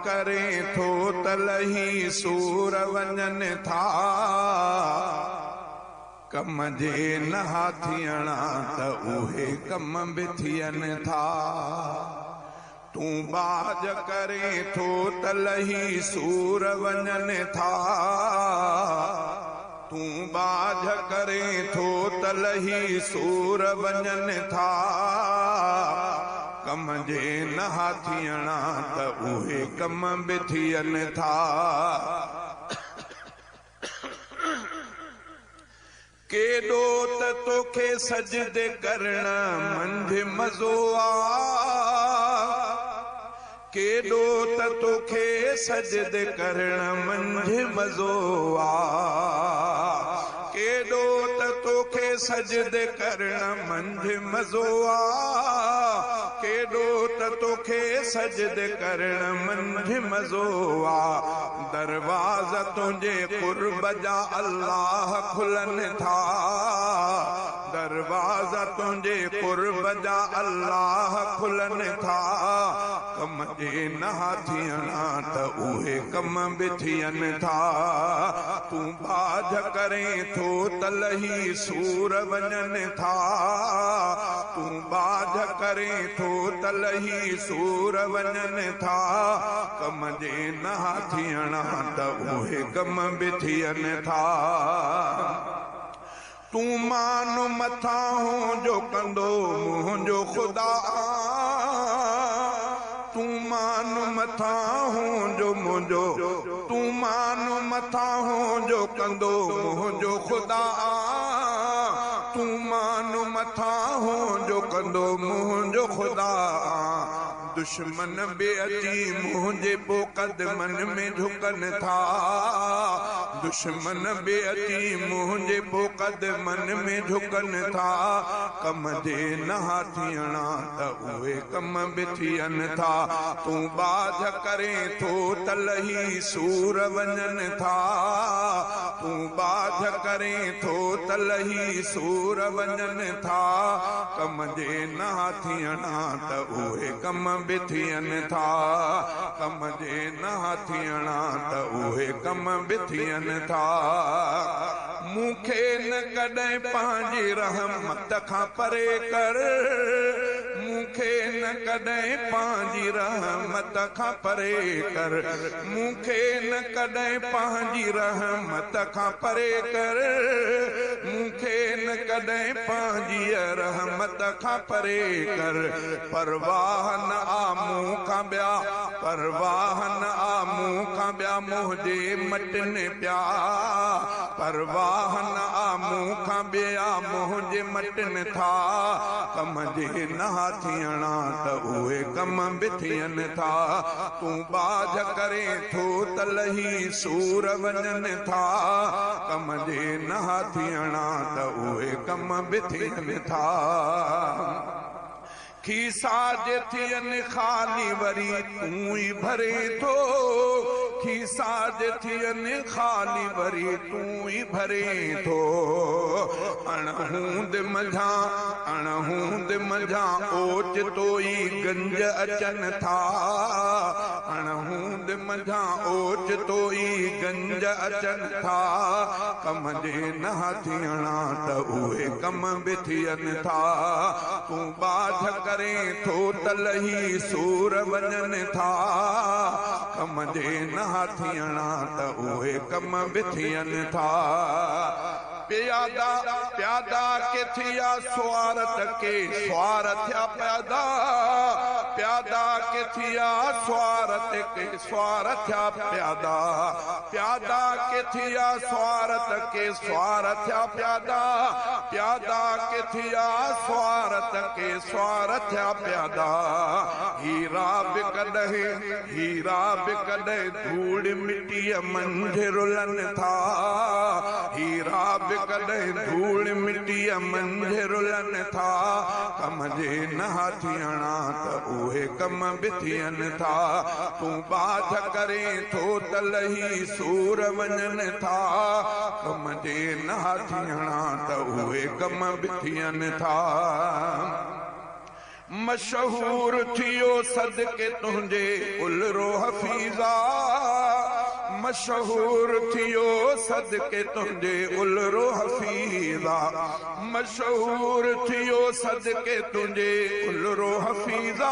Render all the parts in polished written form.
करें थो तलही सूर वञन था कम जे नहा थियणा त उहे कम बि थियनि था। तूं बाज करे थो तलही सूर वञन था तूं बाज करे थो तलही सूर वञन था कम जे नहा थियणा त उहे कम बि थियनि था। केॾो त तोखे सजदे करण मंझि मज़ो केॾो त तोखे सजदे करण मंझि मज़ो केॾो त तोखे सजदे करण मंझि मज़ो केॾो त तोखे सजदे करण मंझि मज़ो दरवाज़ा तुंहिंजे क़ुर्ब जा अल्लाह खुलनि था दरवाज़ा तुंहिंजे क़ुर्ब जा अल्लाह खुलनि था कम जे नहा थियणा त उहे कम बि थियनि था। तूं बाज करें थो तलही सूर वञनि था तूं बाज करें थो तलही सूर वञनि था कम जे नहा थियणा त उहे कम बि थियनि था। तूं मान मथा हो जो कंदो मुंहिंजो ख़ुदा तूं मान मथा हो जो मुंहिंजो तूं मान मथा हो जो कंदो मुंहिंजो ख़ुदा तूं मान मथा हो जो कंदो मुंहिंजो ख़ुदा दुश्मन बि अची मुंहिंजे पोइ कदमन में झुकनि था दुश्मन बि अची मुंहिंजे पोइ कदमन में झुकनि था कम जे नहा थियणा त उहे कम बि थियनि था। तूं बाज करें थो तलही सूर वञनि था तूं बाज करें थो तलही सूर वञनि था कम जे नहा थियणा त उहे कम बि थियनि था कम जे नहा थियणा त उहे कम बि थियनि था। मूंखे न कॾहिं पंहिंजी रहमत खां परे कर मूंखे न कॾहिं पंहिंजी रहमत खां परे कर मूंखे न कॾहिं पंहिंजी रहमत खां परे कर मूंखे न कॾहिं पंहिंजी रहमत खां परे कर परवाह न आ मूं खां ॿिया परवाह न आ मूं खां ॿिया मुंहिंजे मटनि पिया परवाह न आ मूं खां ॿिया मुंहिंजे मटनि था कम जे नहा थियणा त उहे कम बि थियनि था। तूं बाज करें थो तलही सूर वञनि था कम जे नहा थियणा त उहे कम बि थियनि था। खीसा जे थियनि ख़ाली वरी तूं ई भरे थो खीसा जे थियनि ख़ाली वरी तूं ई भरे थो अणहूंद मंझां ओचितो ई गंज अचनि था अणहूंद मंझां ओचितो ई गंज अचनि था कम जे नहा थियणा त उहे कम बि थियनि था। तूं बाज करें थो तलही सूर वञनि था कम जे नहा थियणा त उहे कम बि थियनि था। प्यादा के थिया स्वारत के स्वार थिया प्यादा के थिया स्वारत के स्वार थिया प्यादा के थिया स्वारत के स्वार थिया प्यादा के थिया स्वारत के स्वार थिया प्यादा हीरा बि कॾहिं धूड़ मिटीअ मंझि रुलनि था हीरा बि कॾहिं धूड़ मिटीअ मंझि रुलनि था कम जे नहा थियणा त उहे कम बि थियनि था। तूं बाज करें थो तलही सूर वञनि था कम जे नहा थियणा त उहे कम बि थियनि था। मशहूर थियो सदके तुंहिंजे उलरो हफ़ी हफीज़ा मशहूर थियो सदके तुंहिंजे उलरो हफीज़ा मशहूर थियो सदके तुंहिंजे उलरो हफीज़ा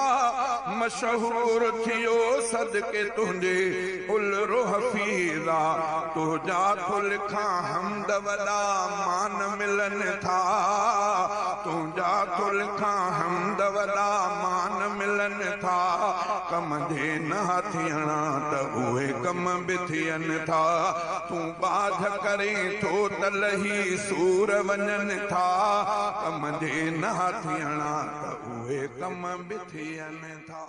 मशहूर थियो सदके तुंहिंजे उलरो हफीज़ा तुझा तो लिखा हमद वॾा मान मिलन था तुझा तो लिखा हमद वॾा मान मिलन था कम जे न थियणा त उहे कम बि थियनि था तूं बाझ करे थो त लही सूर वञनि था कम जे न थियणा त उहे कम बि थियनि था।